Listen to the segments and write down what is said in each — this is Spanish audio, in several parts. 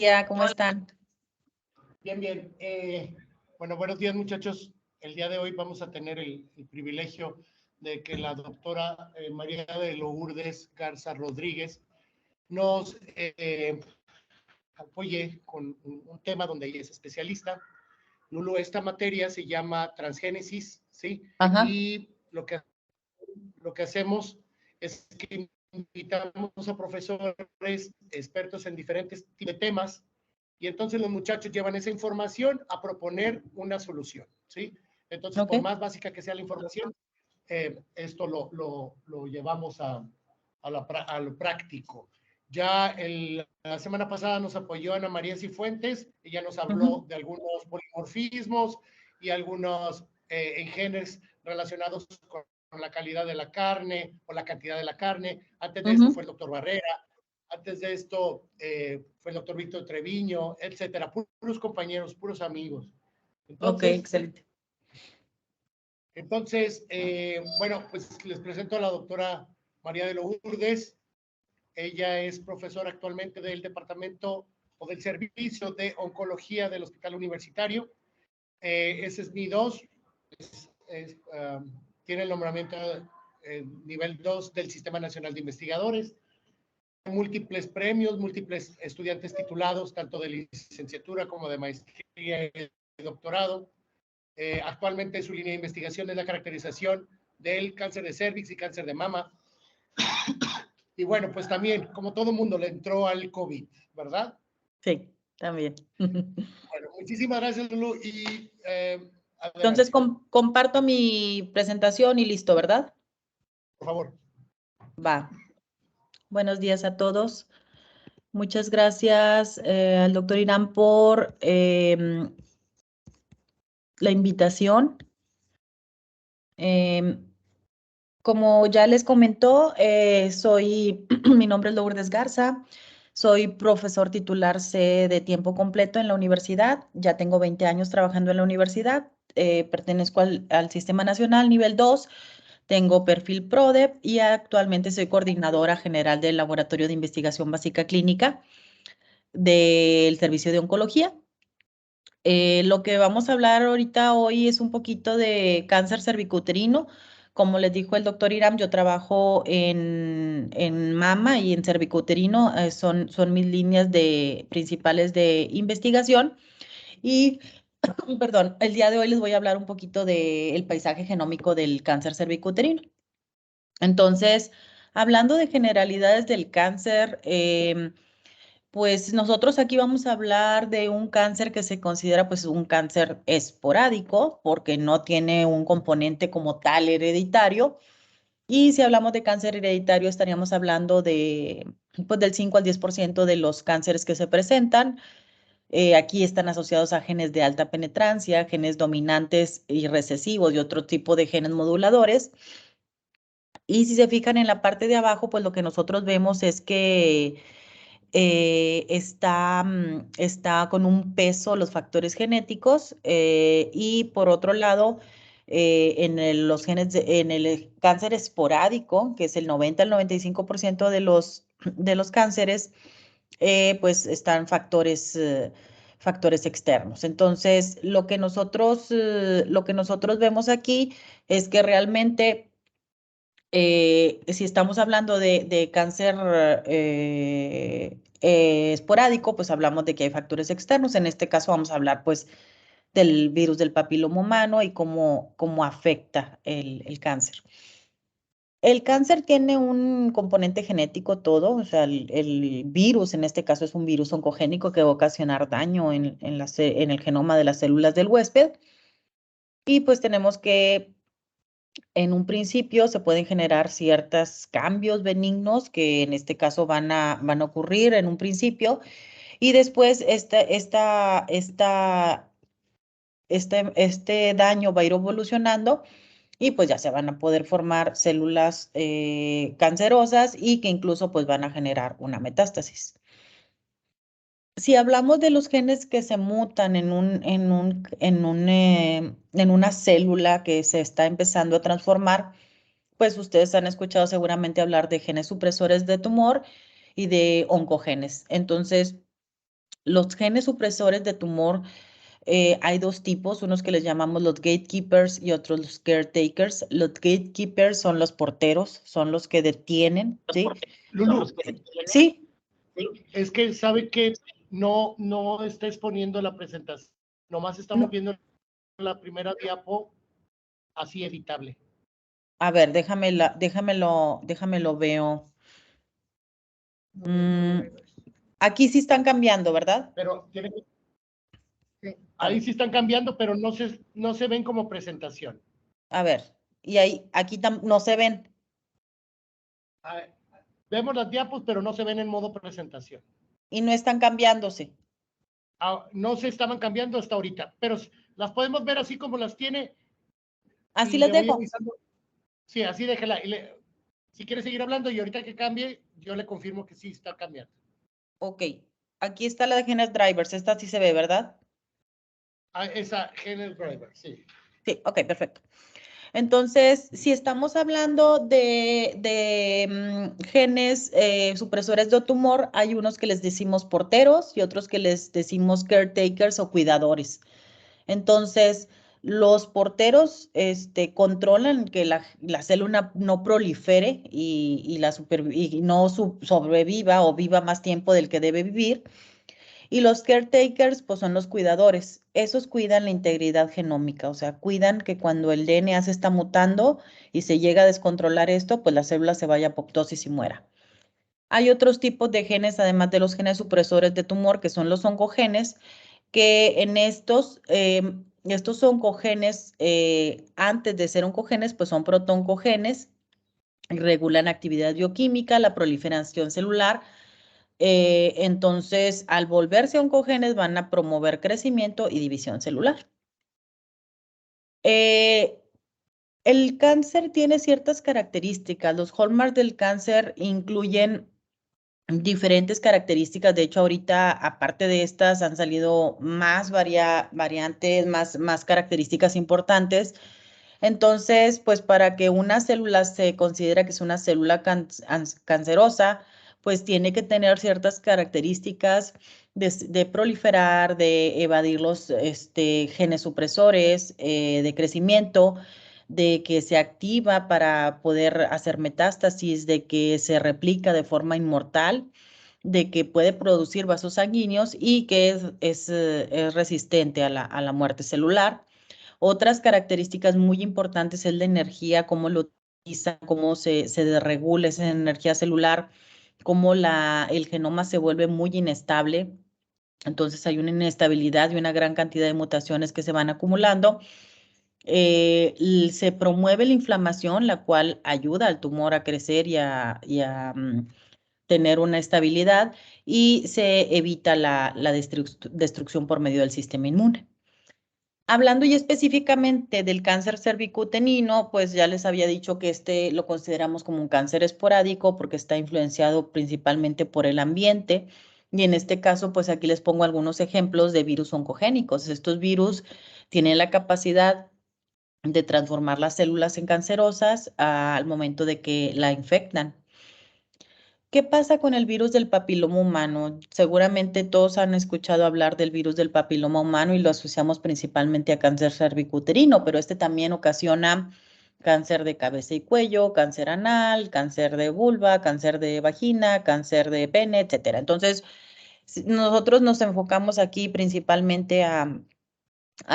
día, ¿cómo están? Bien, bien. Bueno, buenos días, muchachos. El día de hoy vamos a tener el privilegio de que la doctora María de Lourdes Garza Rodríguez nos apoye con un tema donde ella es especialista. Lulu, esta materia se llama transgénesis, ¿sí? Ajá. Y lo que hacemos es que invitamos a profesores expertos en diferentes temas, y entonces los muchachos llevan esa información a proponer una solución, ¿sí? Entonces, por más básica que sea la información, esto lo llevamos a lo práctico. Ya la semana pasada nos apoyó Ana María Cifuentes, ella nos habló de algunos polimorfismos y algunos engenes relacionados con la calidad de la carne o la cantidad de la carne. Antes de esto fue el doctor Barrera, antes de esto fue el doctor Víctor Treviño, etcétera, puros compañeros, puros amigos. Entonces, excelente. Entonces, bueno, pues les presento a la doctora María de Lourdes. Ella es profesora actualmente del departamento o del servicio de oncología del Hospital Universitario. Ese es NI2, tiene el nombramiento nivel 2 del Sistema Nacional de Investigadores. Múltiples premios, múltiples estudiantes titulados, tanto de licenciatura como de maestría y doctorado. Actualmente su línea de investigación es la caracterización del cáncer de cervix y cáncer de mama. Y bueno, pues también, como todo mundo, le entró al COVID, ¿verdad? Sí, también. Bueno, muchísimas gracias, Lulu. Y entonces, comparto mi presentación y listo, ¿verdad? Por favor. Va. Buenos días a todos. Muchas gracias al doctor Irán por la invitación. Como ya les comentó, mi nombre es Lourdes Garza, soy profesor titular C de tiempo completo en la universidad, ya tengo 20 años trabajando en la universidad, pertenezco al Sistema Nacional Nivel 2, tengo perfil PRODEP y actualmente soy coordinadora general del Laboratorio de Investigación Básica Clínica del Servicio de Oncología. Lo que vamos a hablar ahorita hoy es un poquito de cáncer cervicuterino. Como les dijo el doctor Iram, yo trabajo en mama y en cervicuterino, son mis líneas principales de investigación. Y, perdón, el día de hoy les voy a hablar un poquito del paisaje genómico del cáncer cervicuterino. Entonces, hablando de generalidades del cáncer, pues nosotros aquí vamos a hablar de un cáncer que se considera pues un cáncer esporádico porque no tiene un componente como tal hereditario. Y si hablamos de cáncer hereditario estaríamos hablando pues del 5 al 10% de los cánceres que se presentan. Aquí están asociados a genes de alta penetrancia, genes dominantes y recesivos y otro tipo de genes moduladores. Y si se fijan en la parte de abajo, pues lo que nosotros vemos es que está con un peso los factores genéticos y por otro lado, los genes en el cáncer esporádico, que es el 90 al 95% de los cánceres, pues están factores externos. Entonces, lo que nosotros vemos aquí es que realmente si estamos hablando de cáncer esporádico, pues hablamos de que hay factores externos. En este caso vamos a hablar pues del virus del papiloma humano y cómo afecta el cáncer. El cáncer tiene un componente genético todo, o sea, el virus en este caso es un virus oncogénico que va a ocasionar daño en el genoma de las células del huésped. Y pues tenemos que en un principio se pueden generar ciertos cambios benignos que en este caso van a ocurrir en un principio y después este daño va a ir evolucionando y pues ya se van a poder formar células cancerosas y que incluso pues van a generar una metástasis. Si hablamos de los genes que se mutan en una célula que se está empezando a transformar, pues ustedes han escuchado seguramente hablar de genes supresores de tumor y de oncogenes. Entonces, Los genes supresores de tumor hay dos tipos, unos que les llamamos los gatekeepers y otros los caretakers. Los gatekeepers son los porteros, son los que detienen, ¿sí? Lulu, Sí, es que sabe que no está exponiendo la presentación, nomás estamos no. viendo la primera diapo así editable. A ver, déjamelo veo. Aquí sí están cambiando, ¿verdad? Pero tiene que, A ahí ver, sí están cambiando, pero no se ven como presentación. a ver. Y ahí, aquí no se ven. Ah, vemos las diapos, pero no se ven en modo presentación. Y no están cambiándose. No se estaban cambiando hasta ahorita, pero las podemos ver así como las tiene Así y les le voy dejo. avisando. Sí, así déjela. Si quiere seguir hablando y ahorita que cambie, yo le confirmo que sí está cambiando. Ok. Aquí está la de genes drivers. Esta sí se ve, ¿verdad? Esa Genes Driver, sí. Sí, ok, perfecto. Entonces, si estamos hablando de genes supresores de tumor, hay unos que les decimos porteros y otros que les decimos caretakers o cuidadores. Entonces, los porteros controlan que la célula no prolifere y no sobreviva o viva más tiempo del que debe vivir. Y los caretakers, pues son los cuidadores. Esos cuidan la integridad genómica, o sea, cuidan que cuando el DNA se está mutando y se llega a descontrolar esto, pues la célula se vaya a apoptosis y muera. Hay otros tipos de genes, además de los genes supresores de tumor, que son los oncogenes, que en estos oncogenes, antes de ser oncogenes, pues son protoncogenes, regulan actividad bioquímica, la proliferación celular. Entonces, al volverse oncogenes, van a promover crecimiento y división celular. Eh, el cáncer tiene ciertas características. Los hallmarks del cáncer incluyen diferentes características. De hecho, ahorita, aparte de estas, han salido más variantes, más características importantes. Entonces, pues para que una célula se considere que es una célula cancerosa, pues tiene que tener ciertas características de proliferar, de evadir los genes supresores de crecimiento, de que se activa para poder hacer metástasis, de que se replica de forma inmortal, de que puede producir vasos sanguíneos y que es resistente a la muerte celular. Otras características muy importantes es la energía, cómo lo utiliza, cómo se desregula esa energía celular, cómo el genoma se vuelve muy inestable. Entonces hay una inestabilidad y una gran cantidad de mutaciones que se van acumulando. Se promueve la inflamación, la cual ayuda al tumor a crecer y a tener una estabilidad y se evita la destrucción por medio del sistema inmune. Hablando y específicamente del cáncer cervicuterino, pues ya les había dicho que lo consideramos como un cáncer esporádico porque está influenciado principalmente por el ambiente. Y en este caso, pues aquí les pongo algunos ejemplos de virus oncogénicos. Estos virus tienen la capacidad de transformar las células en cancerosas al momento de que la infectan. ¿Qué pasa con el virus del papiloma humano? Seguramente todos han escuchado hablar del virus del papiloma humano y lo asociamos principalmente a cáncer cervicuterino, pero este también ocasiona cáncer de cabeza y cuello, cáncer anal, cáncer de vulva, cáncer de vagina, cáncer de pene, etcétera. Entonces, nosotros nos enfocamos aquí principalmente a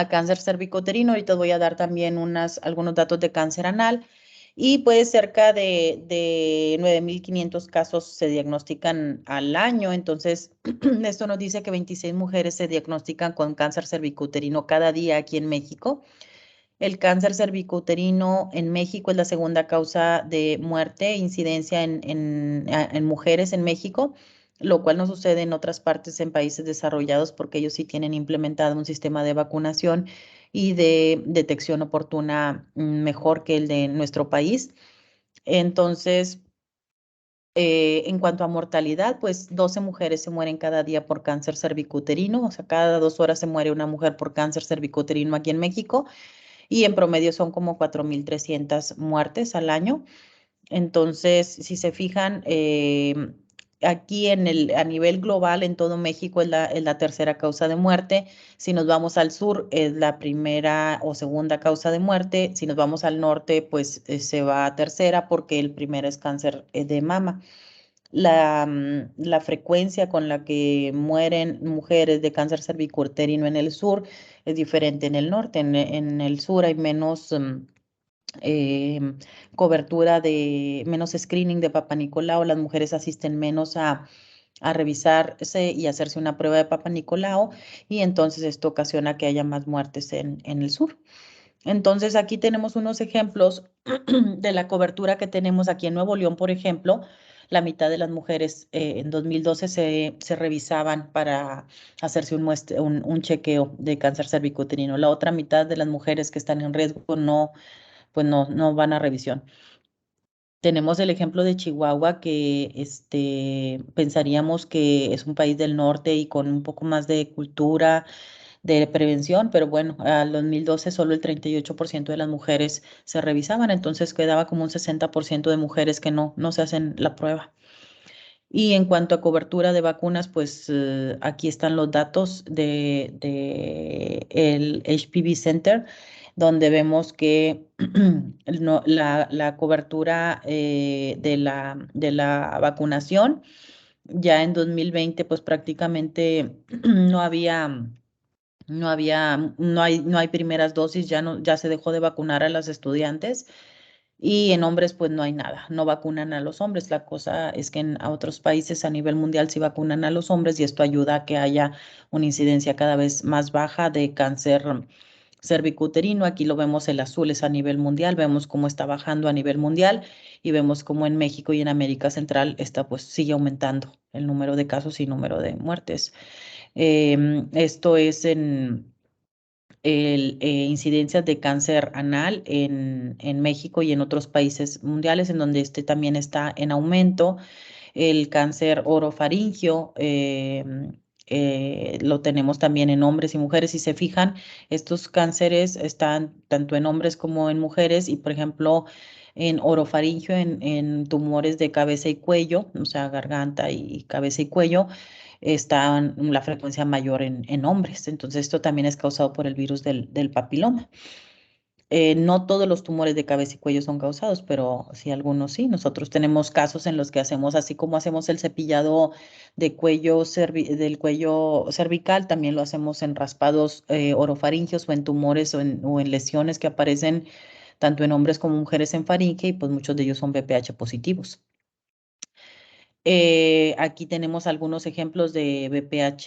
cáncer cervicuterino. Ahorita voy a dar también algunos datos de cáncer anal. Y pues cerca de 9.500 casos se diagnostican al año. Entonces, esto nos dice que 26 mujeres se diagnostican con cáncer cervicuterino cada día aquí en México. El cáncer cervicuterino en México es la segunda causa de muerte e incidencia en mujeres en México, lo cual no sucede en otras partes en países desarrollados porque ellos sí tienen implementado un sistema de vacunación y de detección oportuna mejor que el de nuestro país. Entonces, en cuanto a mortalidad, pues 12 mujeres se mueren cada día por cáncer cervicuterino, o sea, cada 2 horas se muere una mujer por cáncer cervicuterino aquí en México y en promedio son como 4.300 muertes al año. Entonces, si se fijan, aquí a nivel global, en todo México, es la tercera causa de muerte. Si nos vamos al sur, es la primera o segunda causa de muerte. Si nos vamos al norte, pues se va a tercera porque el primero es cáncer de mama. La frecuencia con la que mueren mujeres de cáncer cervicuterino en el sur es diferente en el norte. En el sur hay menos eh, cobertura de menos screening de Papa Nicolau, las mujeres asisten menos a revisarse y hacerse una prueba de Papa Nicolau, y entonces esto ocasiona que haya más muertes en el sur. Entonces aquí tenemos unos ejemplos de la cobertura que tenemos aquí en Nuevo León, por ejemplo. La mitad de las mujeres en 2012 se revisaban para hacerse un chequeo de cáncer cervicuterino. La otra mitad de las mujeres que están en riesgo no, pues no van a revisión. Tenemos el ejemplo de Chihuahua, que pensaríamos que es un país del norte y con un poco más de cultura de prevención, pero bueno, al 2012 solo el 38% de las mujeres se revisaban, entonces quedaba como un 60% de mujeres que no se hacen la prueba. Y en cuanto a cobertura de vacunas, pues aquí están los datos de el HPV Center, donde vemos que la cobertura de la vacunación ya en 2020, pues prácticamente no había, no hay primeras dosis, ya se dejó de vacunar a las estudiantes. Y en hombres, pues no hay nada, no vacunan a los hombres. La cosa es que a otros países a nivel mundial sí vacunan a los hombres y esto ayuda a que haya una incidencia cada vez más baja de cáncer cervicuterino. Aquí lo vemos, el azul es a nivel mundial, vemos cómo está bajando a nivel mundial y vemos cómo en México y en América Central está, pues sigue aumentando el número de casos y número de muertes. Esto es en incidencias de cáncer anal en México y en otros países mundiales, en donde este también está en aumento. El cáncer orofaringio lo tenemos también en hombres y mujeres. Si se fijan, estos cánceres están tanto en hombres como en mujeres y, por ejemplo, en orofaringio, en tumores de cabeza y cuello, o sea, garganta y cabeza y cuello, está la frecuencia mayor en hombres. Entonces, esto también es causado por el virus del papiloma. No todos los tumores de cabeza y cuello son causados, pero sí algunos sí. Nosotros tenemos casos en los que hacemos, así como hacemos el cepillado de del cuello cervical, también lo hacemos en raspados orofaringios o en tumores o en lesiones que aparecen tanto en hombres como mujeres en faringe, y pues muchos de ellos son BPH positivos. Aquí tenemos algunos ejemplos de BPH,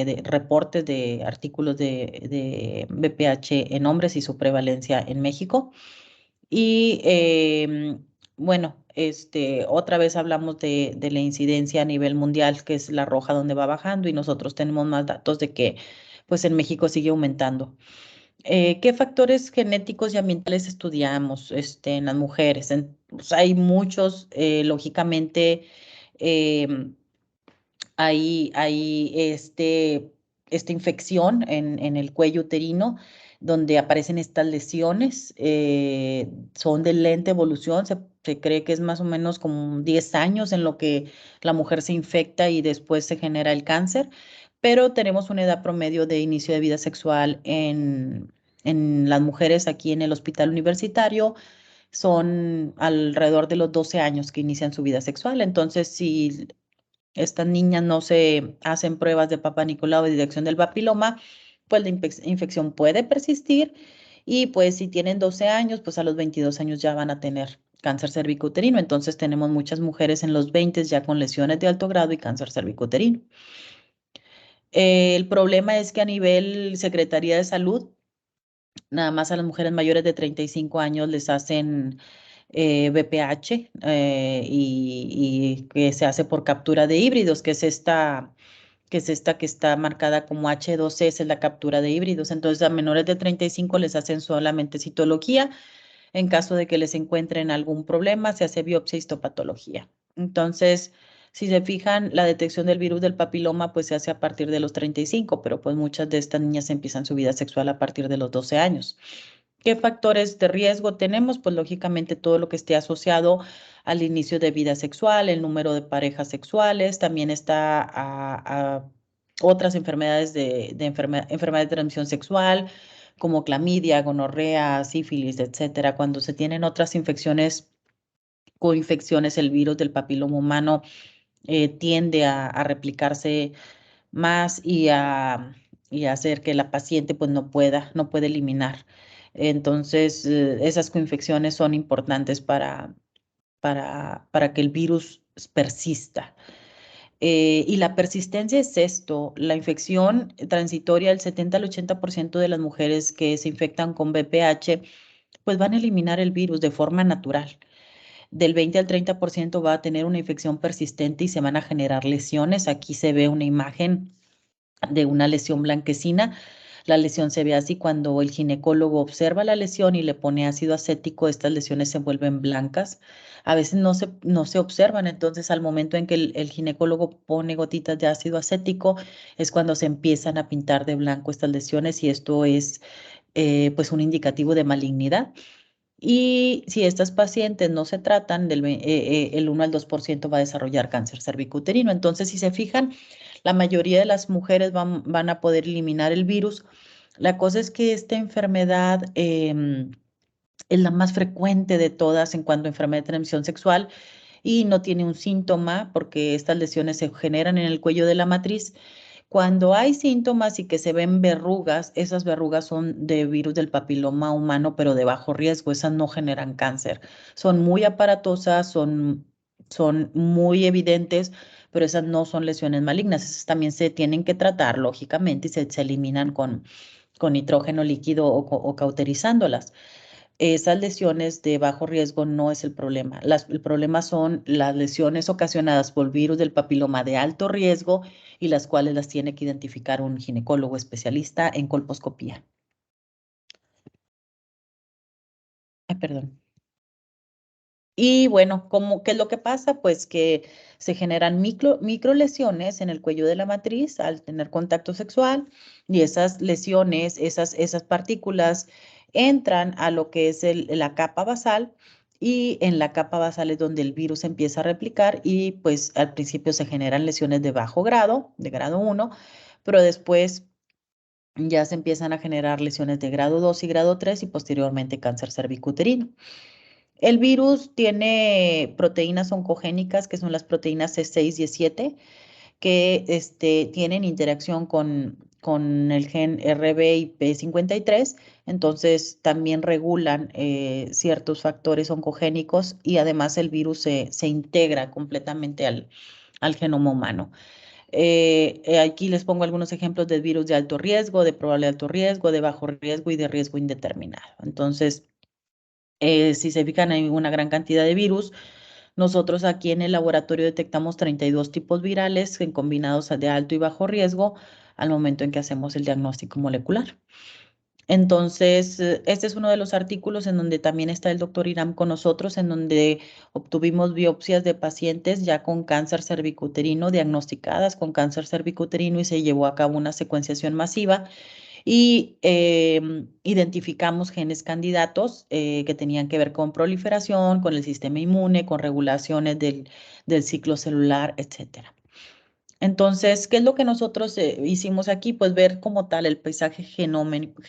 de reportes de artículos de BPH en hombres y su prevalencia en México. Y bueno, otra vez hablamos de la incidencia a nivel mundial, que es la roja donde va bajando, y nosotros tenemos más datos de que pues en México sigue aumentando. ¿Qué factores genéticos y ambientales estudiamos en las mujeres? Pues, hay muchos, lógicamente, em, hay esta infección en el cuello uterino, donde aparecen estas lesiones, son de lenta evolución, se cree que es más o menos como 10 años en lo que la mujer se infecta y después se genera el cáncer, pero tenemos una edad promedio de inicio de vida sexual en las mujeres aquí en el hospital universitario. Son alrededor de los 12 años que inician su vida sexual. Entonces, si estas niñas no se hacen pruebas de Papa Nicolau de detección del papiloma, pues la infección puede persistir, y pues si tienen 12 años, pues a los 22 años ya van a tener cáncer cervicuterino. Entonces tenemos muchas mujeres en los 20 ya con lesiones de alto grado y cáncer cervicuterino. El problema es que a nivel Secretaría de Salud, nada más a las mujeres mayores de 35 años les hacen BPH, y que se hace por captura de híbridos, que está marcada como H2S, es la captura de híbridos. Entonces, a menores de 35 les hacen solamente citología. En caso de que les encuentren algún problema, se hace biopsia e histopatología. Entonces, si se fijan, la detección del virus del papiloma pues se hace a partir de los 35, pero pues muchas de estas niñas empiezan su vida sexual a partir de los 12 años. ¿Qué factores de riesgo tenemos? Pues lógicamente todo lo que esté asociado al inicio de vida sexual, el número de parejas sexuales, también está a otras enfermedades enfermedades de transmisión sexual, como clamidia, gonorrea, sífilis, etcétera. Cuando se tienen otras infecciones, coinfecciones, el virus del papiloma humano tiende a replicarse más y a hacer que la paciente pues no puede eliminar. Entonces, esas coinfecciones son importantes para que el virus persista. Y la persistencia es esto, la infección transitoria, el 70 al 80% de las mujeres que se infectan con VPH, pues van a eliminar el virus de forma natural. Del 20 al 30% va a tener una infección persistente y se van a generar lesiones. Aquí se ve una imagen de una lesión blanquecina. La lesión se ve así cuando el ginecólogo observa la lesión y le pone ácido acético, estas lesiones se vuelven blancas. A veces no se observan, entonces al momento en que el ginecólogo pone gotitas de ácido acético es cuando se empiezan a pintar de blanco estas lesiones y esto es pues un indicativo de malignidad. Y si estas pacientes no se tratan, el 1 al 2% va a desarrollar cáncer cervicuterino. Entonces, si se fijan, la mayoría de las mujeres van a poder eliminar el virus. La cosa es que esta enfermedad es la más frecuente de todas en cuanto a enfermedad de transmisión sexual y no tiene un síntoma porque estas lesiones se generan en el cuello de la matriz. Cuando hay síntomas y que se ven verrugas, esas verrugas son de virus del papiloma humano, pero de bajo riesgo, esas no generan cáncer. Son muy aparatosas, son muy evidentes, pero esas no son lesiones malignas. Esas también se tienen que tratar, lógicamente, y se eliminan con nitrógeno líquido o cauterizándolas. Esas lesiones de bajo riesgo no es el problema. El problema son las lesiones ocasionadas por virus del papiloma de alto riesgo y las cuales las tiene que identificar un ginecólogo especialista en colposcopía. Ay, perdón. Y bueno, ¿qué es lo que pasa? Pues que se generan micro lesiones en el cuello de la matriz al tener contacto sexual y esas lesiones, esas partículas entran a lo que es la capa basal y en la capa basal es donde el virus empieza a replicar y pues al principio se generan lesiones de bajo grado, de grado 1, pero después ya se empiezan a generar lesiones de grado 2 y grado 3 y posteriormente cáncer cervicuterino. El virus tiene proteínas oncogénicas, que son las proteínas C6 y E7, que tienen interacción con el gen RB y P53, entonces también regulan ciertos factores oncogénicos y además el virus se integra completamente al genoma humano. Aquí les pongo algunos ejemplos de virus de alto riesgo, de probable alto riesgo, de bajo riesgo y de riesgo indeterminado. Entonces, si se fijan, hay una gran cantidad de virus. Nosotros aquí en el laboratorio detectamos 32 tipos virales en combinados de alto y bajo riesgo al momento en que hacemos el diagnóstico molecular. Entonces, este es uno de los artículos en donde también está el doctor Iram con nosotros, en donde obtuvimos biopsias de pacientes ya con cáncer cervicuterino, diagnosticadas con cáncer cervicuterino y se llevó a cabo una secuenciación masiva y identificamos genes candidatos que tenían que ver con proliferación, con el sistema inmune, con regulaciones del ciclo celular, etcétera. Entonces, ¿qué es lo que nosotros hicimos aquí? Pues ver como tal el paisaje genómico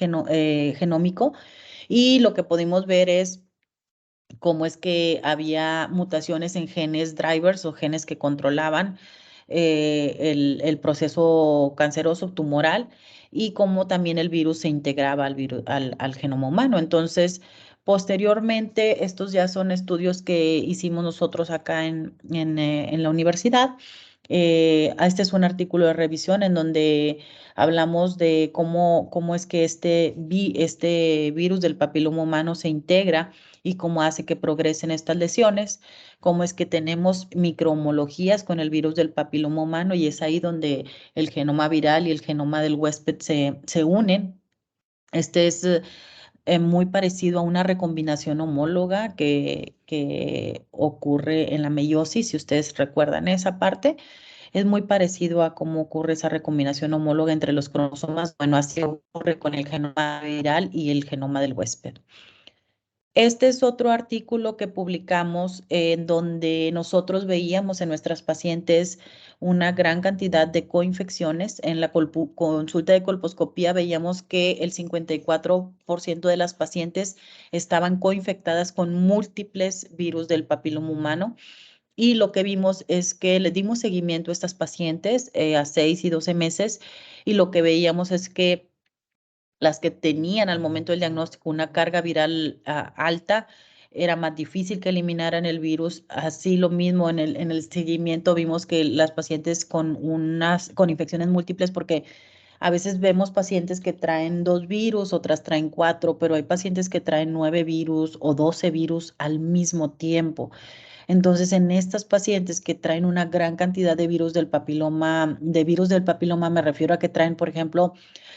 y lo que pudimos ver es cómo es que había mutaciones en genes drivers o genes que controlaban el proceso canceroso tumoral y cómo también el virus se integraba al genoma humano. Entonces, posteriormente, estos ya son estudios que hicimos nosotros acá en la universidad. Este es un artículo de revisión en donde hablamos de cómo es que este virus del papiloma humano se integra y cómo hace que progresen estas lesiones, cómo es que tenemos microhomologías con el virus del papiloma humano y es ahí donde el genoma viral y el genoma del huésped se unen. Este es muy parecido a una recombinación homóloga que ocurre en la meiosis, si ustedes recuerdan esa parte. es muy parecido a cómo ocurre esa recombinación homóloga entre los cromosomas. Bueno, así ocurre con el genoma viral y el genoma del huésped. Este es otro artículo que publicamos en donde nosotros veíamos en nuestras pacientes una gran cantidad de coinfecciones. En la consulta de colposcopía veíamos que el 54% de las pacientes estaban coinfectadas con múltiples virus del papiloma humano. Y lo que vimos es que le dimos seguimiento a estas pacientes a 6 y 12 meses y lo que veíamos es que las que tenían al momento del diagnóstico una carga viral alta, era más difícil que eliminaran el virus. Así lo mismo en el seguimiento vimos que las pacientes con infecciones múltiples, porque a veces vemos pacientes que traen 2 virus, otras traen 4, pero hay pacientes que traen 9 virus o 12 virus al mismo tiempo. Entonces, en estas pacientes que traen una gran cantidad de virus del papiloma, me refiero a que traen, por ejemplo,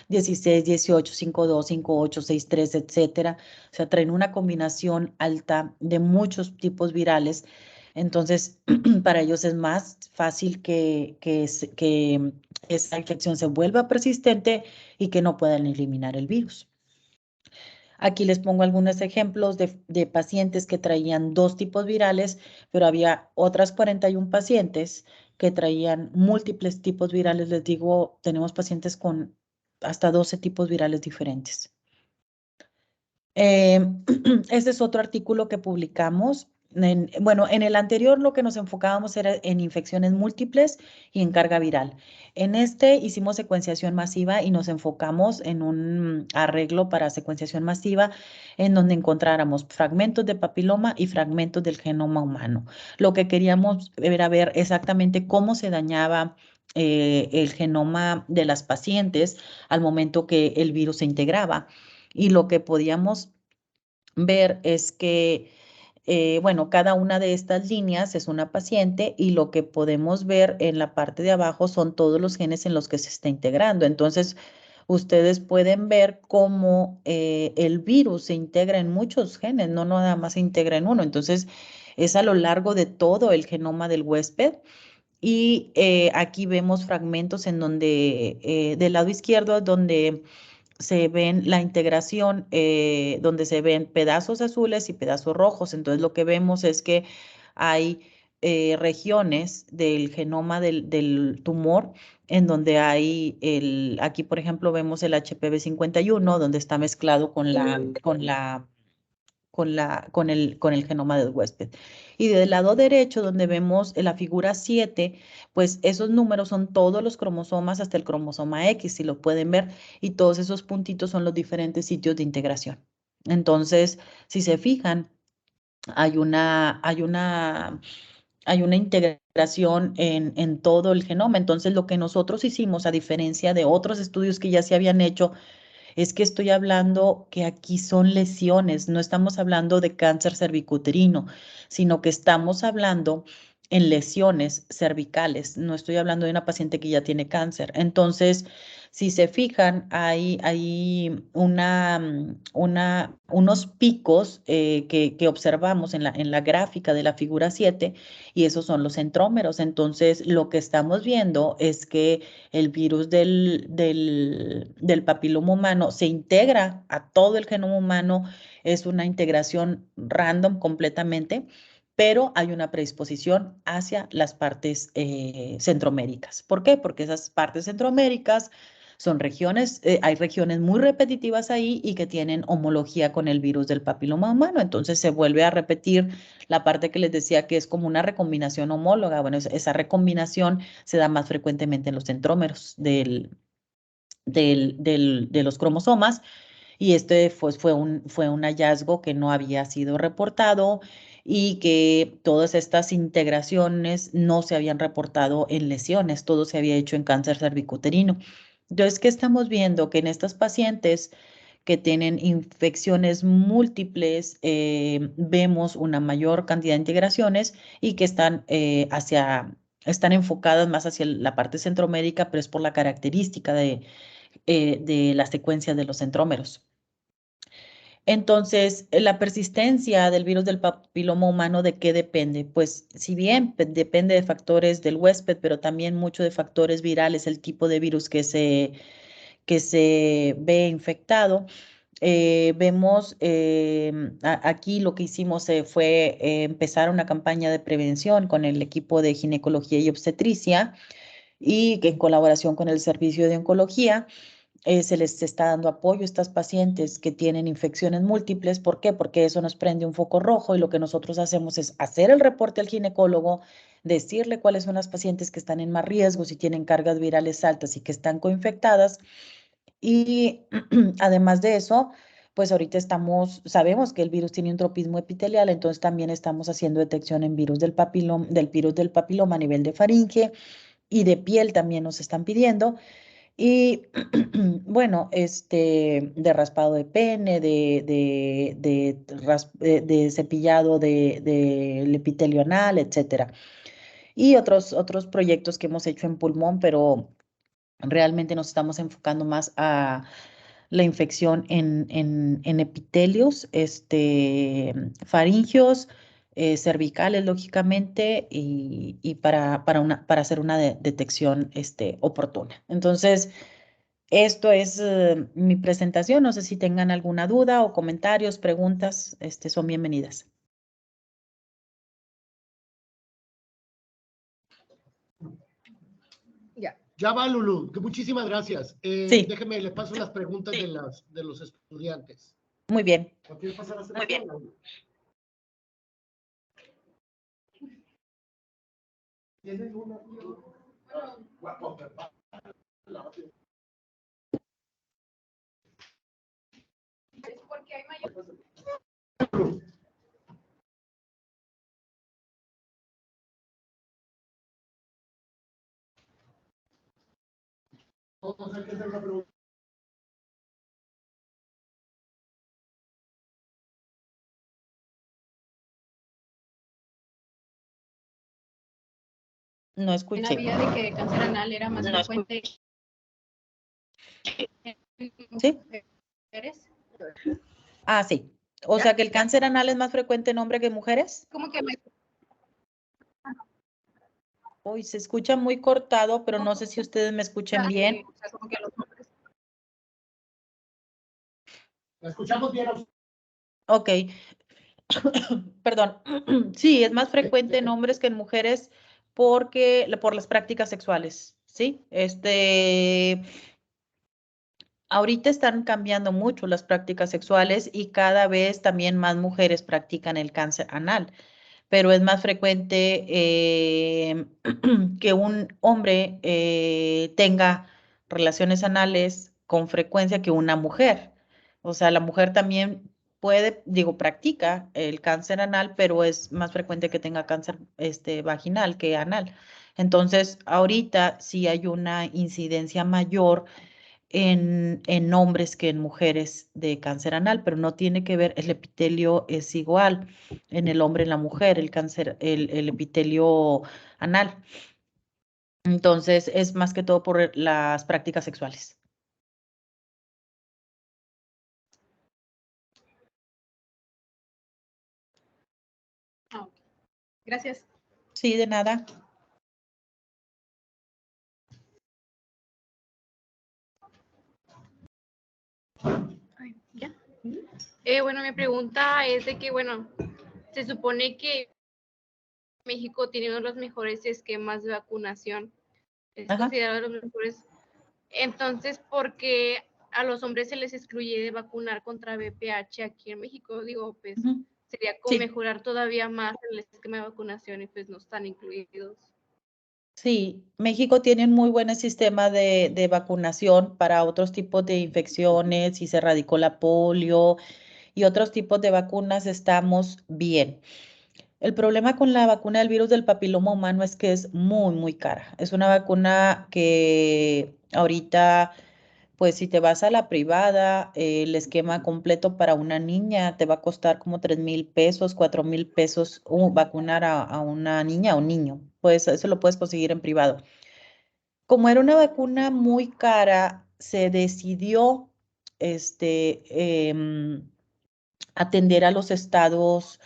16, 18, 52, 58, 63, etcétera. O sea, traen una combinación alta de muchos tipos virales. Entonces, para ellos es más fácil que esa infección se vuelva persistente y que no puedan eliminar el virus. Aquí les pongo algunos ejemplos de pacientes que traían 2 tipos virales, pero había otras 41 pacientes que traían múltiples tipos virales. Les digo, tenemos pacientes con hasta 12 tipos virales diferentes. Este es otro artículo que publicamos. Bueno, en el anterior lo que nos enfocábamos era en infecciones múltiples y en carga viral. En este hicimos secuenciación masiva y nos enfocamos en un arreglo para secuenciación masiva en donde encontráramos fragmentos de papiloma y fragmentos del genoma humano. Lo que queríamos era ver exactamente cómo se dañaba el genoma de las pacientes al momento que el virus se integraba. Y lo que podíamos ver es que, bueno, cada una de estas líneas es una paciente y lo que podemos ver en la parte de abajo son todos los genes en los que se está integrando. Entonces, ustedes pueden ver cómo el virus se integra en muchos genes, no nada más se integra en uno. Entonces, es a lo largo de todo el genoma del huésped. Y aquí vemos fragmentos en donde, del lado izquierdo, donde se ven la integración, donde se ven pedazos azules y pedazos rojos. Entonces lo que vemos es que hay regiones del genoma del tumor en donde hay aquí por ejemplo vemos el HPV 51, donde está mezclado con el genoma del huésped. Y del lado derecho, donde vemos la figura 7, pues esos números son todos los cromosomas hasta el cromosoma X, si lo pueden ver, y todos esos puntitos son los diferentes sitios de integración. Entonces, si se fijan, hay una integración en todo el genoma. Entonces, lo que nosotros hicimos, a diferencia de otros estudios que ya se habían hecho, es que estoy hablando que aquí son lesiones, no estamos hablando de cáncer cervicuterino, sino que estamos hablando en lesiones cervicales, no estoy hablando de una paciente que ya tiene cáncer. Entonces, si se fijan, hay unos picos que observamos en la gráfica de la figura 7 y esos son los centrómeros. Entonces, lo que estamos viendo es que el virus del papiloma humano se integra a todo el genoma humano, es una integración random completamente, pero hay una predisposición hacia las partes centroméricas. ¿Por qué? Porque esas partes centroméricas son regiones, hay regiones muy repetitivas ahí y que tienen homología con el virus del papiloma humano. Entonces se vuelve a repetir la parte que les decía que es como una recombinación homóloga. Bueno, esa recombinación se da más frecuentemente en los centrómeros de los cromosomas y este fue un hallazgo que no había sido reportado y que todas estas integraciones no se habían reportado en lesiones, todo se había hecho en cáncer cervicuterino. Entonces, ¿qué estamos viendo? Que en estas pacientes que tienen infecciones múltiples, vemos una mayor cantidad de integraciones y que están enfocadas más hacia la parte centromédica, pero es por la característica de la secuencia de los centrómeros. Entonces, la persistencia del virus del papiloma humano, ¿de qué depende? Pues si bien depende de factores del huésped, pero también mucho de factores virales, el tipo de virus que se ve infectado. Vemos aquí lo que hicimos fue empezar una campaña de prevención con el equipo de ginecología y obstetricia y que en colaboración con el servicio de oncología se les está dando apoyo a estas pacientes que tienen infecciones múltiples. ¿Por qué? Porque eso nos prende un foco rojo y lo que nosotros hacemos es hacer el reporte al ginecólogo, decirle cuáles son las pacientes que están en más riesgo, si tienen cargas virales altas y que están coinfectadas. Y además de eso, pues ahorita sabemos que el virus tiene un tropismo epitelial, entonces también estamos haciendo detección en del virus del papiloma a nivel de faringe y de piel también nos están pidiendo. Y bueno, de raspado de pene, de cepillado del epitelio anal, etcétera. Y otros proyectos que hemos hecho en pulmón, pero realmente nos estamos enfocando más a la infección en epitelios, faringios, cervicales, lógicamente, y para hacer una detección oportuna. Entonces, esto es mi presentación. No sé si tengan alguna duda o comentarios, preguntas, son bienvenidas. Ya. Ya va, Lulu. Muchísimas gracias. Sí. Déjeme, le paso las preguntas de los estudiantes. Muy bien. Muy bien. ¿Tienen una? Porque hay mayor. Vamos a hacer una pregunta. No escuché. Había de que cáncer anal era más frecuente en ¿Sí? mujeres. Ah, sí. O sea que el cáncer anal es más frecuente en hombres que en mujeres. Como que me... Uy, se escucha muy cortado, pero no sé si ustedes me escuchen bien. O sea, como que los hombres... ¿La escuchamos bien? Ok. Perdón. Sí, es más frecuente en hombres que en mujeres por las prácticas sexuales, ¿sí? Ahorita están cambiando mucho las prácticas sexuales y cada vez también más mujeres practican el cáncer anal, pero es más frecuente que un hombre tenga relaciones anales con frecuencia que una mujer. O sea, la mujer también practica el cáncer anal, pero es más frecuente que tenga cáncer vaginal que anal. Entonces, ahorita sí hay una incidencia mayor en hombres que en mujeres de cáncer anal, pero no tiene que ver, el epitelio es igual en el hombre y en la mujer, el epitelio anal. Entonces, es más que todo por las prácticas sexuales. Gracias. Sí, de nada. ¿Ya? Bueno, mi pregunta es de que, bueno, se supone que México tiene uno de los mejores esquemas de vacunación. Es considerado de los mejores. Entonces, ¿por qué a los hombres se les excluye de vacunar contra VPH aquí en México? Digo, pues sería como mejorar todavía más el esquema de vacunación y pues no están incluidos. Sí, México tiene un muy buen sistema de vacunación para otros tipos de infecciones y se erradicó la polio y otros tipos de vacunas, estamos bien. El problema con la vacuna del virus del papiloma humano es que es muy, muy cara. Es una vacuna que ahorita, pues si te vas a la privada, el esquema completo para una niña te va a costar como 3,000 pesos, 4,000 pesos vacunar a una niña o un niño. Pues eso lo puedes conseguir en privado. Como era una vacuna muy cara, se decidió, atender a los estados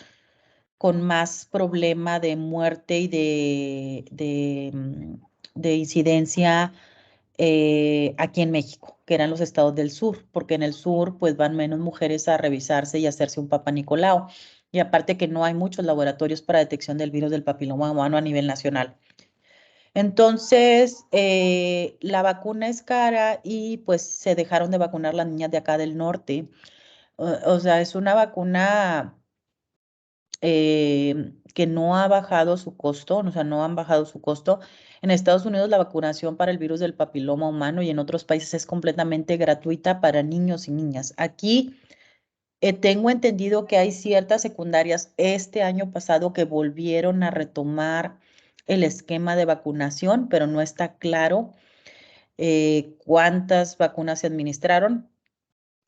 con más problema de muerte y de incidencia aquí en México, que eran los estados del sur, porque en el sur pues van menos mujeres a revisarse y hacerse un Papá Nicolau. Y aparte que no hay muchos laboratorios para detección del virus del papiloma humano a nivel nacional. Entonces, la vacuna es cara y pues se dejaron de vacunar las niñas de acá del norte. O sea, es una vacuna que no ha bajado su costo, o sea, no han bajado su costo. En Estados Unidos la vacunación para el virus del papiloma humano y en otros países es completamente gratuita para niños y niñas. Aquí tengo entendido que hay ciertas secundarias este año pasado que volvieron a retomar el esquema de vacunación, pero no está claro cuántas vacunas se administraron.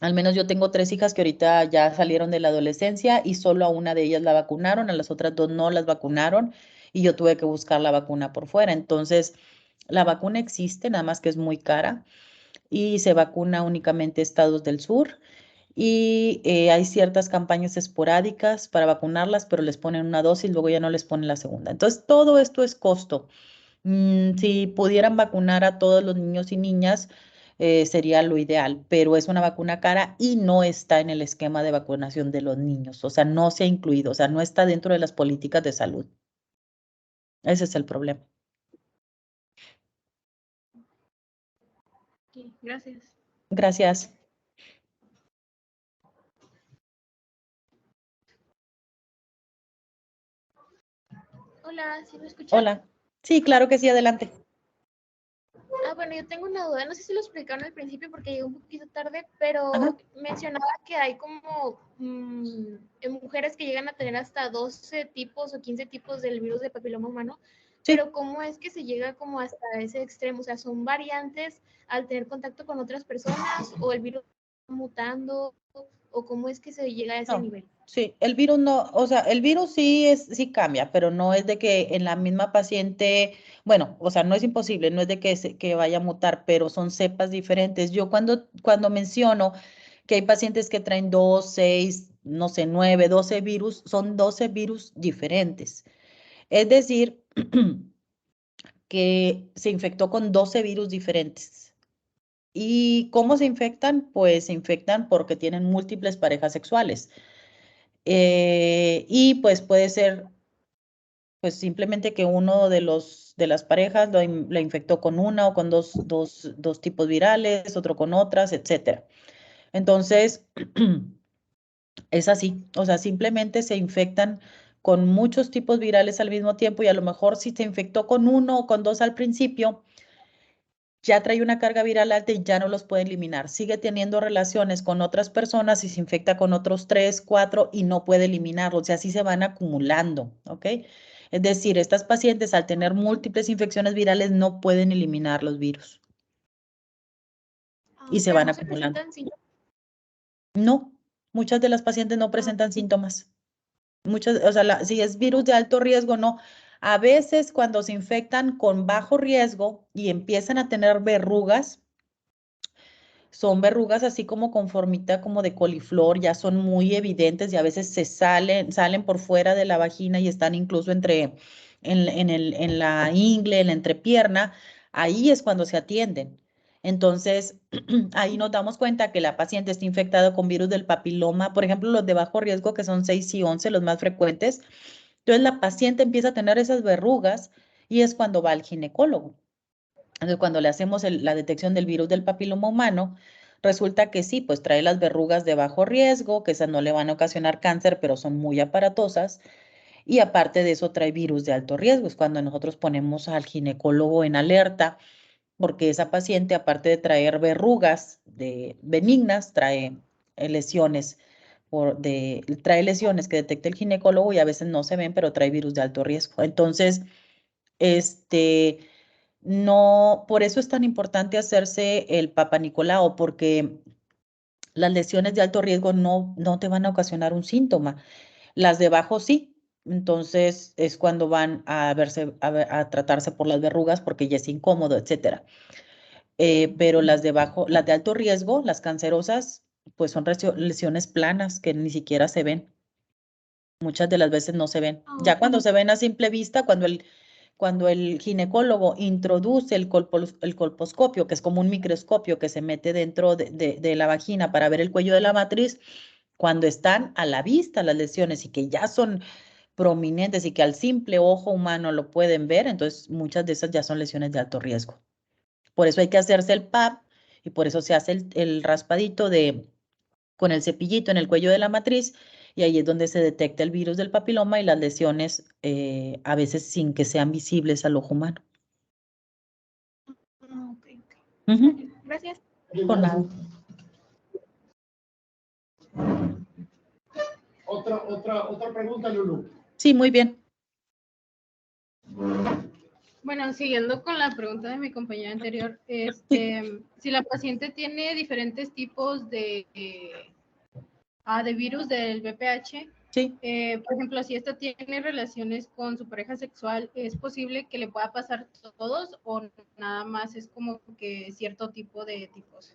Al menos yo tengo 3 hijas que ahorita ya salieron de la adolescencia y solo a una de ellas la vacunaron, a las otras 2 no las vacunaron y yo tuve que buscar la vacuna por fuera. Entonces, la vacuna existe, nada más que es muy cara y se vacuna únicamente estados del sur y hay ciertas campañas esporádicas para vacunarlas, pero les ponen una dosis, luego ya no les ponen la segunda. Entonces, todo esto es costo. Si pudieran vacunar a todos los niños y niñas, sería lo ideal, pero es una vacuna cara y no está en el esquema de vacunación de los niños, o sea, no se ha incluido, o sea, no está dentro de las políticas de salud. Ese es el problema. Sí, gracias. Gracias. Hola, ¿sí me escuchan? Hola. Sí, claro que sí, adelante. Bueno, yo tengo una duda, no sé si lo explicaron al principio porque llegué un poquito tarde, pero Ajá. mencionaba que hay como mujeres que llegan a tener hasta 12 tipos o 15 tipos del virus de papiloma humano, Sí. pero ¿cómo es que se llega como hasta ese extremo? O sea, ¿son variantes al tener contacto con otras personas o el virus mutando o cómo es que se llega a ese No, nivel? sí, el virus no, o sea, el virus sí cambia, pero no es de que en la misma paciente, bueno, o sea, no es imposible, no es de que vaya a mutar, pero son cepas diferentes. Yo cuando menciono que hay pacientes que traen 2, 6, no sé, 9, 12 virus, son 12 virus diferentes. Es decir, que se infectó con 12 virus diferentes. ¿Y cómo se infectan? Pues se infectan porque tienen múltiples parejas sexuales. Y pues puede ser pues simplemente que uno de las parejas la infectó con una o con dos tipos virales, otro con otras, etcétera. Entonces, es así, o sea, simplemente se infectan con muchos tipos virales al mismo tiempo y a lo mejor si se infectó con uno o con dos al principio, ya trae una carga viral alta y ya no los puede eliminar. Sigue teniendo relaciones con otras personas y se infecta con otros 3, 4 y no puede eliminarlos. Y así se van acumulando, ¿ok? Es decir, estas pacientes al tener múltiples infecciones virales no pueden eliminar los virus y se Pero van no se acumulando. presentan síntomas. No, muchas de las pacientes no presentan síntomas. Muchas, o sea, si es virus de alto riesgo, no. A veces cuando se infectan con bajo riesgo y empiezan a tener verrugas, son verrugas así como con formita como de coliflor, ya son muy evidentes y a veces salen por fuera de la vagina y están incluso en la ingle, en la entrepierna. Ahí es cuando se atienden. Entonces, ahí nos damos cuenta que la paciente está infectada con virus del papiloma, por ejemplo, los de bajo riesgo, que son 6 y 11, los más frecuentes. Entonces, la paciente empieza a tener esas verrugas y es cuando va al ginecólogo. Entonces, cuando le hacemos la detección del virus del papiloma humano, resulta que sí, pues trae las verrugas de bajo riesgo, que esas no le van a ocasionar cáncer, pero son muy aparatosas. Y aparte de eso, trae virus de alto riesgo. Es cuando nosotros ponemos al ginecólogo en alerta, porque esa paciente, aparte de traer verrugas benignas, trae lesiones. Trae lesiones que detecta el ginecólogo y a veces no se ven, pero trae virus de alto riesgo. Entonces, este, no, por eso es tan importante hacerse el Papa Nicolau, porque las lesiones de alto riesgo no te van a ocasionar un síntoma. Las de bajo sí. Entonces es cuando van a verse, a tratarse por las verrugas porque ya es incómodo, etcétera. Pero las de alto riesgo, las cancerosas, pues son lesiones planas que ni siquiera se ven. Muchas de las veces no se ven. Ya cuando se ven a simple vista, cuando el ginecólogo introduce el colposcopio, que es como un microscopio que se mete dentro de la vagina para ver el cuello de la matriz, cuando están a la vista las lesiones y que ya son prominentes y que al simple ojo humano lo pueden ver, entonces muchas de esas ya son lesiones de alto riesgo. Por eso hay que hacerse el PAP y por eso se hace el raspadito con el cepillito en el cuello de la matriz y ahí es donde se detecta el virus del papiloma y las lesiones a veces sin que sean visibles al ojo humano. Ok. Ujú. Gracias. Por nada. Otra pregunta, Lulu. Sí, muy bien. Bueno, siguiendo con la pregunta de mi compañera anterior, si la paciente tiene diferentes tipos de virus del VPH, Sí. por ejemplo, si esta tiene relaciones con su pareja sexual, ¿es posible que le pueda pasar todos o nada más es como que cierto tipo de tipos?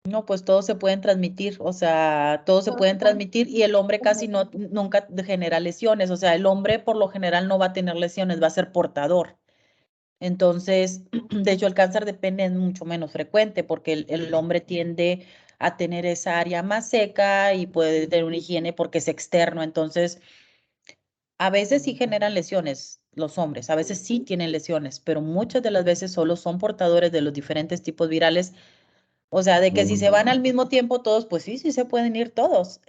No, pues todos se pueden transmitir, o sea, todos se pueden transmitir y el hombre casi nunca genera lesiones, o sea, el hombre por lo general no va a tener lesiones, va a ser portador. Entonces, de hecho, el cáncer de pene es mucho menos frecuente porque el hombre tiende a tener esa área más seca y puede tener una higiene porque es externo. Entonces, a veces sí generan lesiones los hombres, a veces sí tienen lesiones, pero muchas de las veces solo son portadores de los diferentes tipos virales. O sea, de que si se van al mismo tiempo todos, pues sí, sí se pueden ir todos.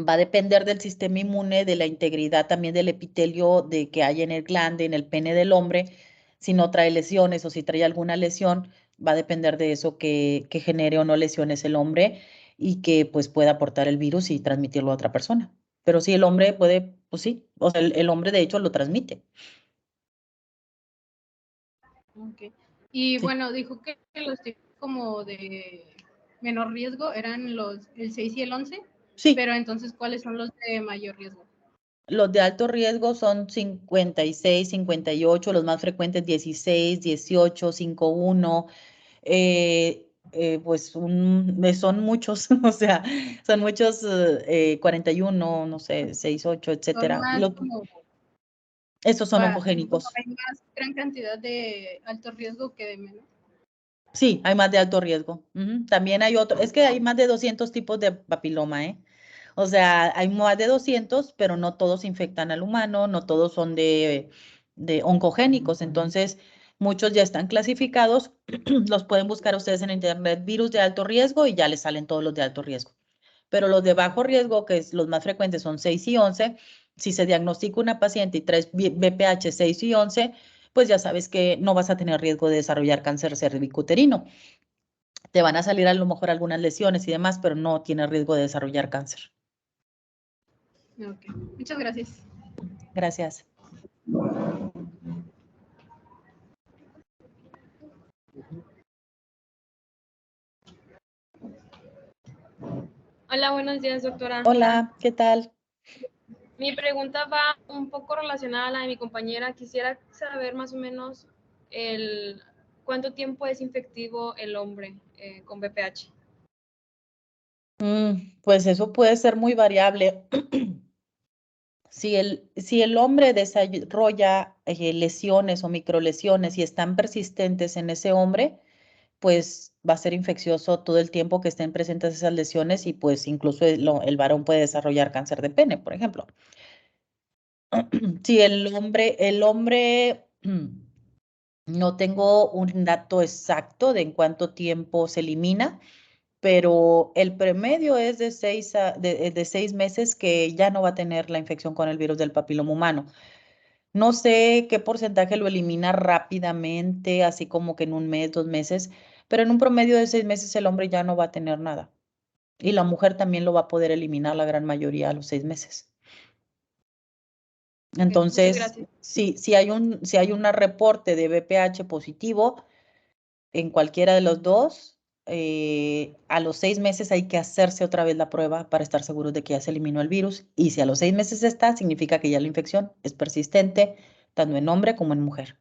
Va a depender del sistema inmune, de la integridad también del epitelio de que hay en el glande, en el pene del hombre. Si no trae lesiones o si trae alguna lesión, va a depender de eso que genere o no lesiones el hombre y que pues pueda aportar el virus y transmitirlo a otra persona. Pero sí, el hombre puede, pues sí, o sea, el hombre de hecho lo transmite. Okay. Y Sí. bueno, dijo que los tipos como de menor riesgo eran el 6 y el 11, Sí, pero entonces, ¿cuáles son los de mayor riesgo? los de alto riesgo son 56, 58, los más frecuentes 16, 18, 51. Pues son muchos, o sea, son muchos 41, no sé, 68, Son etcétera. más como, Estos son oncogénicos. hay más gran cantidad de alto riesgo que de menor. Sí, hay más de alto riesgo. Ujú. También hay otro, es que hay más de 200 tipos de papiloma, ¿eh? O sea, hay más de 200, pero no todos infectan al humano, no todos son de oncogénicos. Entonces, muchos ya están clasificados. Los pueden buscar ustedes en internet, virus de alto riesgo, y ya les salen todos los de alto riesgo. Pero los de bajo riesgo, que es los más frecuentes, son 6 y 11. Si se diagnostica una paciente y traes BPH 6 y 11, pues ya sabes que no vas a tener riesgo de desarrollar cáncer cervicuterino. Te van a salir a lo mejor algunas lesiones y demás, pero no tienes riesgo de desarrollar cáncer. Okay. Muchas gracias. Gracias. Hola, buenos días, doctora. Hola, ¿qué tal? Mi pregunta va un poco relacionada a la de mi compañera. Quisiera saber más o menos cuánto tiempo es infectivo el hombre con VPH. Pues eso puede ser muy variable. Si el hombre desarrolla lesiones o microlesiones y están persistentes en ese hombre, pues va a ser infeccioso todo el tiempo que estén presentes esas lesiones y pues incluso el varón puede desarrollar cáncer de pene, por ejemplo. Si el hombre, no tengo un dato exacto de en cuánto tiempo se elimina, pero el promedio es de 6 meses que ya no va a tener la infección con el virus del papiloma humano. No sé qué porcentaje lo elimina rápidamente, así como que en un mes, 2 meses, pero en un promedio de 6 meses el hombre ya no va a tener nada. Y la mujer también lo va a poder eliminar la gran mayoría a los 6 meses. Okay, muchas Entonces, gracias. si hay un reporte de VPH positivo en cualquiera de los dos, a los 6 meses hay que hacerse otra vez la prueba para estar seguros de que ya se eliminó el virus. Y si a los 6 meses está, significa que ya la infección es persistente, tanto en hombre como en mujer.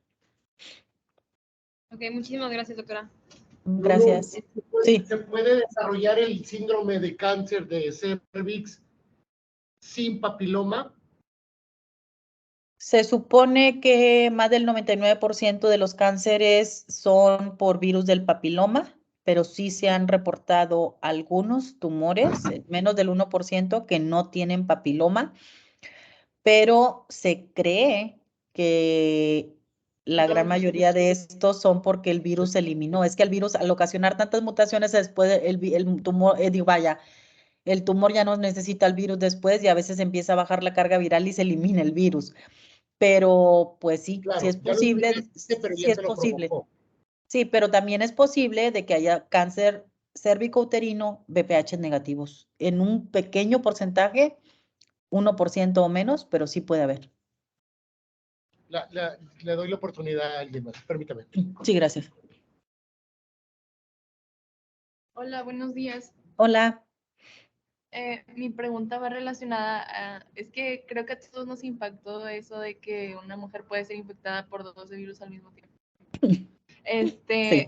Ok, muchísimas gracias, doctora. Gracias. Sí. ¿Se puede desarrollar el síndrome de cáncer de cervix sin papiloma? Se supone que más del 99% de los cánceres son por virus del papiloma, pero sí se han reportado algunos tumores, menos del 1%, que no tienen papiloma, pero se cree que la gran mayoría de estos son porque el virus se eliminó. Es que el virus, al ocasionar tantas mutaciones, después el tumor, el tumor ya no necesita el virus después y a veces empieza a bajar la carga viral y se elimina el virus. Pero pues sí, Claro, sí es ya lo posible, eliminaste, pero sí ya es se lo posible. provocó. Sí, pero también es posible de que haya cáncer cérvico-uterino BPH negativos. En un pequeño porcentaje, 1% o menos, pero sí puede haber. Le doy la oportunidad a alguien más, permítame. Sí, gracias. Hola, buenos días. Hola. Mi pregunta va relacionada a, es que creo que a todos nos impactó eso de que una mujer puede ser infectada por 12 virus al mismo tiempo. Sí.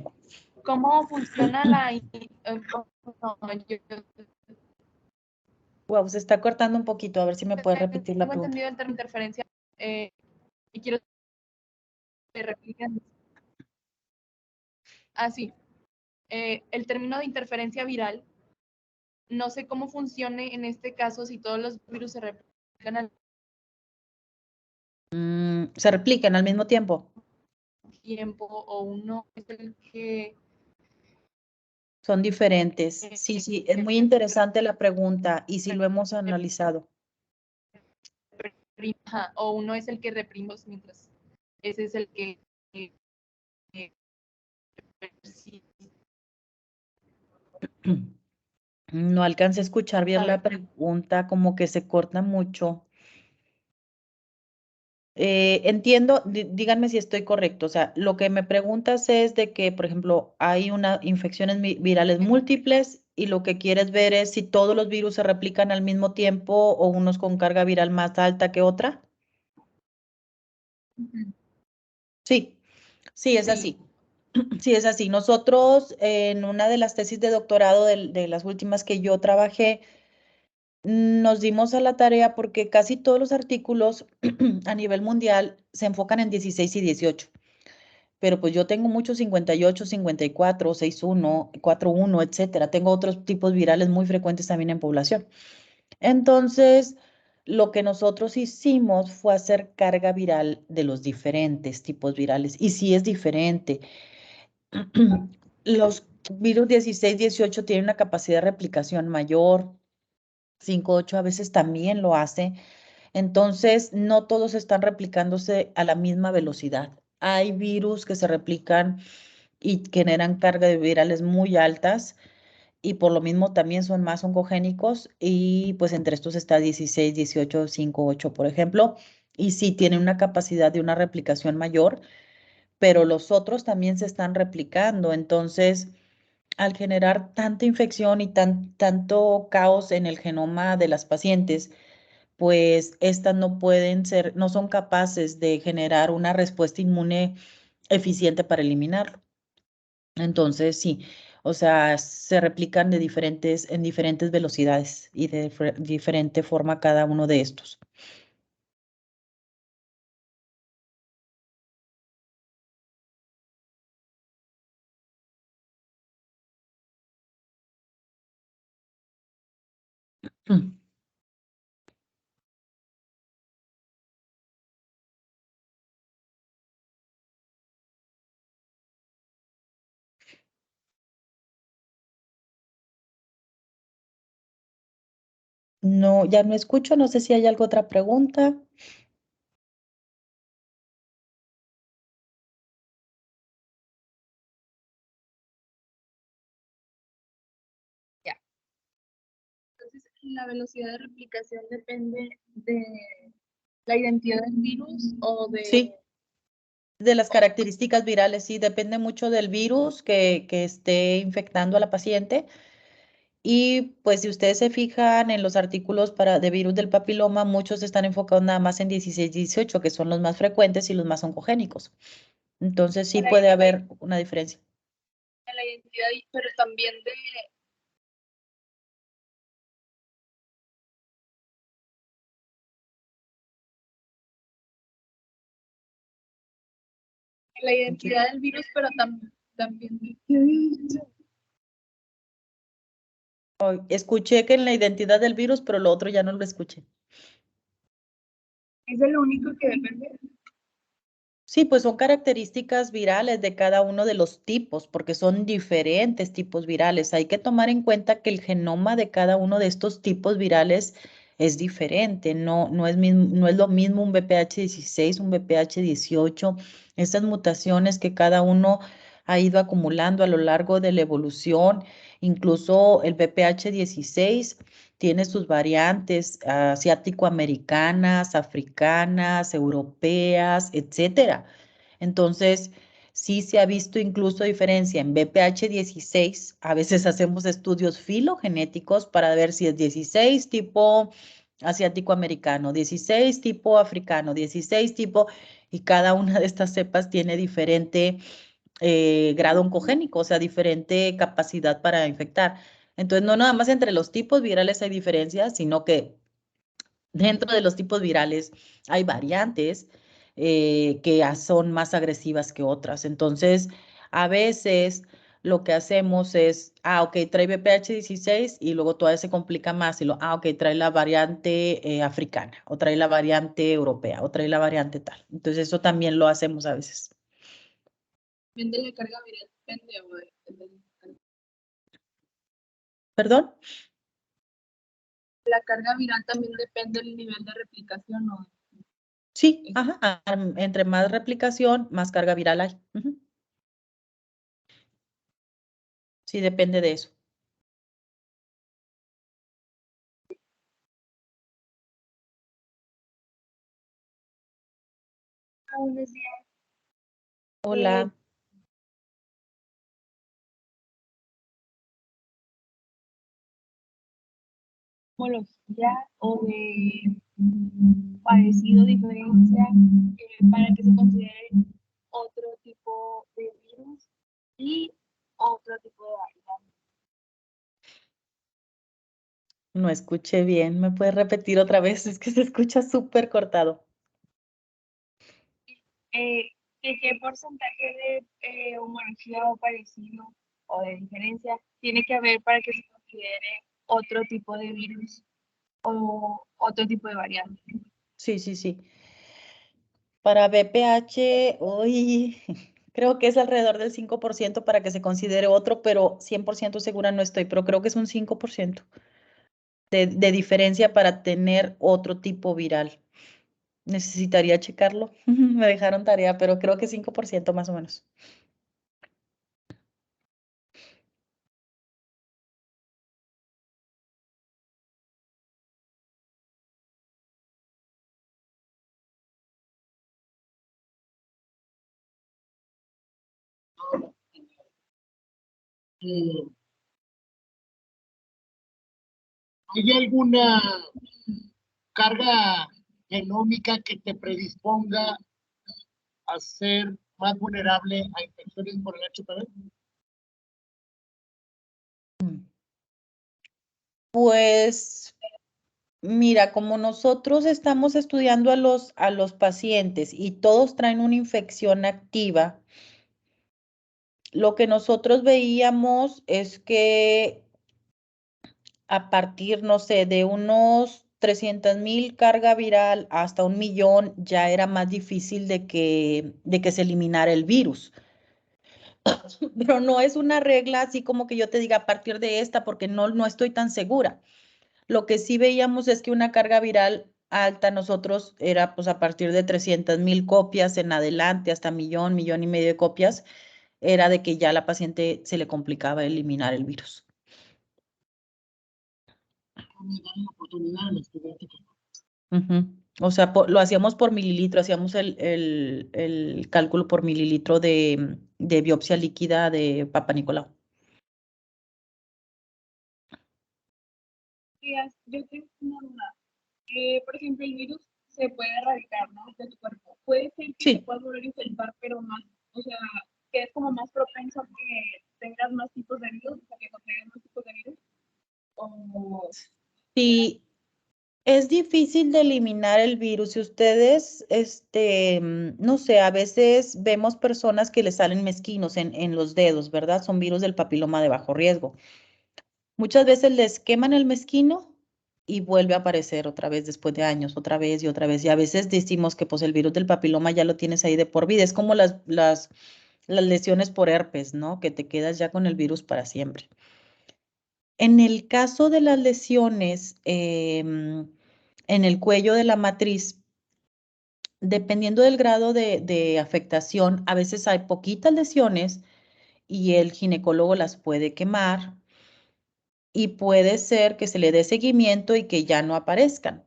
¿Cómo funciona la... Wow, se está cortando un poquito. A ver si me puedes repetir la Tengo pregunta. entendido el término interferencia y quiero que repliquen. Sí. El término de interferencia viral, no sé cómo funcione en este caso si todos los virus se replican al Se replican al mismo tiempo. tiempo o uno es el que... Son diferentes. Sí, sí, es muy interesante la pregunta y sí lo hemos analizado. o uno es el que reprimimos mientras ese es el que No alcancé a escuchar bien la pregunta, como que se corta mucho. Entiendo, díganme si estoy correcto. O sea, lo que me preguntas es de que, por ejemplo, hay una infecciones virales múltiples y lo que quieres ver es si todos los virus se replican al mismo tiempo o unos con carga viral más alta que otra. Sí, sí, es así. Sí, es así. Nosotros, en una de las tesis de doctorado de las últimas que yo trabajé, nos dimos a la tarea porque casi todos los artículos a nivel mundial se enfocan en 16 y 18. Pero pues yo tengo muchos 58, 54, 61, 41, etcétera. Tengo otros tipos virales muy frecuentes también en población. Entonces, lo que nosotros hicimos fue hacer carga viral de los diferentes tipos virales. Y sí es diferente. Los virus 16, 18 tienen una capacidad de replicación mayor. 5, 8 a veces también lo hace. Entonces, no todos están replicándose a la misma velocidad. Hay virus que se replican y generan cargas de virales muy altas y por lo mismo también son más oncogénicos y pues entre estos está 16, 18, 5, 8, por ejemplo, y sí tienen una capacidad de una replicación mayor, pero los otros también se están replicando. Entonces, al generar tanta infección y tanto caos en el genoma de las pacientes, pues estas no pueden ser, no son capaces de generar una respuesta inmune eficiente para eliminarlo. Entonces, sí, o sea, se replican en diferentes velocidades y de diferente forma cada uno de estos. No, ya no escucho, no sé si hay alguna otra pregunta. Entonces, la velocidad de replicación depende de la identidad del virus o de... Sí, de las características virales, sí, depende mucho del virus que esté infectando a la paciente. Y pues si ustedes se fijan en los artículos de virus del papiloma, muchos están enfocados nada más en 16, 18, que son los más frecuentes y los más oncogénicos. Entonces sí puede haber una diferencia. de la identidad, pero también de la identidad del virus, pero también Escuché que en la identidad del virus, pero lo otro ya no lo escuché. es de lo único que depende. Sí, pues son características virales de cada uno de los tipos, porque son diferentes tipos virales. Hay que tomar en cuenta que el genoma de cada uno de estos tipos virales es diferente. No es lo mismo un VPH16, un VPH18. Estas mutaciones que cada uno ha ido acumulando a lo largo de la evolución, incluso el VPH16 tiene sus variantes asiático-americanas, africanas, europeas, etcétera. Entonces, sí se ha visto incluso diferencia en BPH16. A veces hacemos estudios filogenéticos para ver si es 16 tipo asiático-americano, 16 tipo africano, 16 tipo, y cada una de estas cepas tiene diferente grado oncogénico, o sea, diferente capacidad para infectar. Entonces, no nada más entre los tipos virales hay diferencias, sino que dentro de los tipos virales hay variantes que son más agresivas que otras. Entonces, a veces lo que hacemos es, ok, trae VPH16 y luego todavía se complica más ok, trae la variante africana o trae la variante europea o trae la variante tal. Entonces, eso también lo hacemos a veces. Depende de la carga viral, depende ¿Perdón? la carga viral también depende del nivel de replicación, ¿no? Sí, ajá. Entre más replicación, más carga viral hay. Ujú. Sí, depende de eso. Buenos días. Hola. Homología o de parecido, diferencia, para que se considere otro tipo de virus y otro tipo de variante. No escuché bien. ¿Me puedes repetir otra vez? Es que se escucha súper cortado. ¿Qué porcentaje de homología o parecido o de diferencia tiene que haber para que se considere otro tipo de virus o otro tipo de variante? Sí, sí, sí. Para BPH, hoy creo que es alrededor del 5% para que se considere otro, pero 100% segura no estoy, pero creo que es un 5% de diferencia para tener otro tipo viral. Necesitaría checarlo. Me dejaron tarea, pero creo que 5% más o menos. Eh, ¿Hay alguna carga genómica que te predisponga a ser más vulnerable a infecciones por el HPV? Pues mira, como nosotros estamos estudiando a los pacientes y todos traen una infección activa, lo que nosotros veíamos es que a partir, no sé, de unos 300,000 carga viral hasta 1,000,000, ya era más difícil de que se eliminara el virus. Pero no es una regla así como que yo te diga a partir de esta, porque no estoy tan segura. Lo que sí veíamos es que una carga viral alta nosotros era pues a partir de 300,000 copias en adelante, hasta 1,000,000, 1,500,000 de copias, era de que ya a la paciente se le complicaba eliminar el virus. Ujú. O sea, lo hacíamos por mililitro, hacíamos el cálculo por mililitro de biopsia líquida de Papa Nicolau. Yo tengo una duda. Por ejemplo, el virus se puede erradicar, ¿no? De tu cuerpo. Puede ser que te Sí, puedas volver a infectar, pero más, o sea, que es como más propenso tengas más tipos de virus, o sea, que contengan más tipos de virus. O... Sí, es difícil de eliminar el virus. Si ustedes, no sé, a veces vemos personas que les salen mezquinos en los dedos, ¿verdad? Son virus del papiloma de bajo riesgo. Muchas veces les queman el mezquino y vuelve a aparecer otra vez después de años, otra vez y otra vez. Y a veces decimos que pues el virus del papiloma ya lo tienes ahí de por vida. Es como las lesiones por herpes, ¿no? Que te quedas ya con el virus para siempre. En el caso de las lesiones en el cuello de la matriz, dependiendo del grado de afectación, a veces hay poquitas lesiones y el ginecólogo las puede quemar y puede ser que se le dé seguimiento y que ya no aparezcan.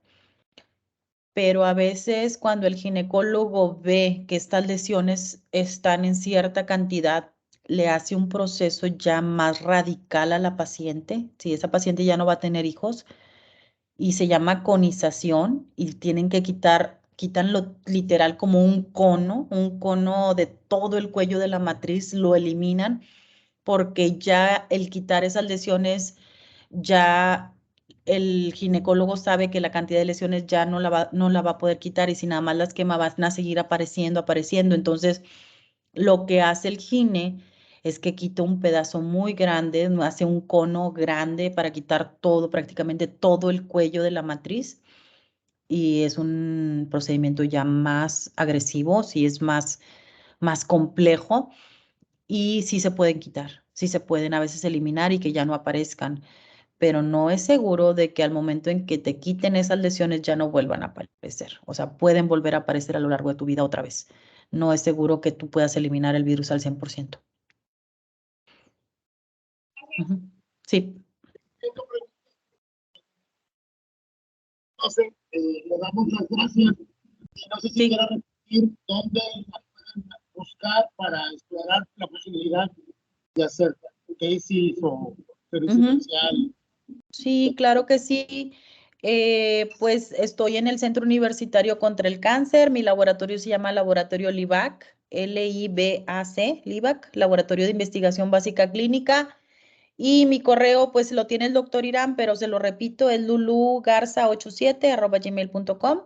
Pero a veces cuando el ginecólogo ve que estas lesiones están en cierta cantidad, le hace un proceso ya más radical a la paciente. Si esa paciente ya no va a tener hijos, y se llama conización y tienen que quitanlo literal como un cono de todo el cuello de la matriz, lo eliminan porque ya el quitar esas lesiones, ya el ginecólogo sabe que la cantidad de lesiones ya no la va a poder quitar y si nada más las quema van a seguir apareciendo. Entonces, lo que hace el gine es que quita un pedazo muy grande, hace un cono grande para quitar todo, prácticamente todo el cuello de la matriz. Y es un procedimiento ya más agresivo, sí es más complejo y sí se pueden quitar, sí se pueden a veces eliminar y que ya no aparezcan, pero no es seguro de que al momento en que te quiten esas lesiones ya no vuelvan a aparecer. O sea, pueden volver a aparecer a lo largo de tu vida otra vez. No es seguro que tú puedas eliminar el virus al 100%. Ujú. Sí. Entonces, le damos las gracias. Y no sé si Sí. quiera repetir dónde la pueden buscar para explorar la posibilidad de hacer tesis o servicio Ujú. social. Sí, claro que sí. Pues estoy en el Centro Universitario contra el Cáncer. Mi laboratorio se llama Laboratorio LIBAC, LIBAC, LIBAC, Laboratorio de Investigación Básica Clínica. Y mi correo, pues lo tiene el doctor Irán, pero se lo repito, es lulugarza87@gmail.com.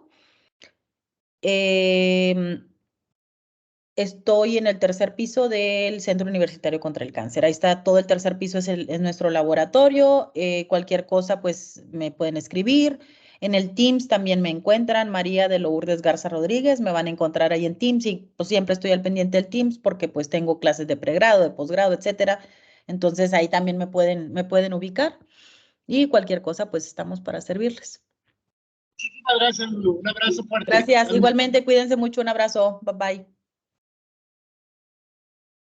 Estoy en el tercer piso del Centro Universitario contra el Cáncer. Ahí está, todo el tercer piso es nuestro laboratorio. Cualquier cosa, pues me pueden escribir. En el Teams también me encuentran, María de Lourdes Garza Rodríguez, me van a encontrar ahí en Teams y pues siempre estoy al pendiente del Teams porque pues tengo clases de pregrado, de posgrado, etcétera. Entonces ahí también me pueden ubicar y cualquier cosa, pues estamos para servirles. Muchísimas gracias, Lulu. Un abrazo fuerte. Gracias. Igualmente, cuídense mucho. Un abrazo. Bye bye.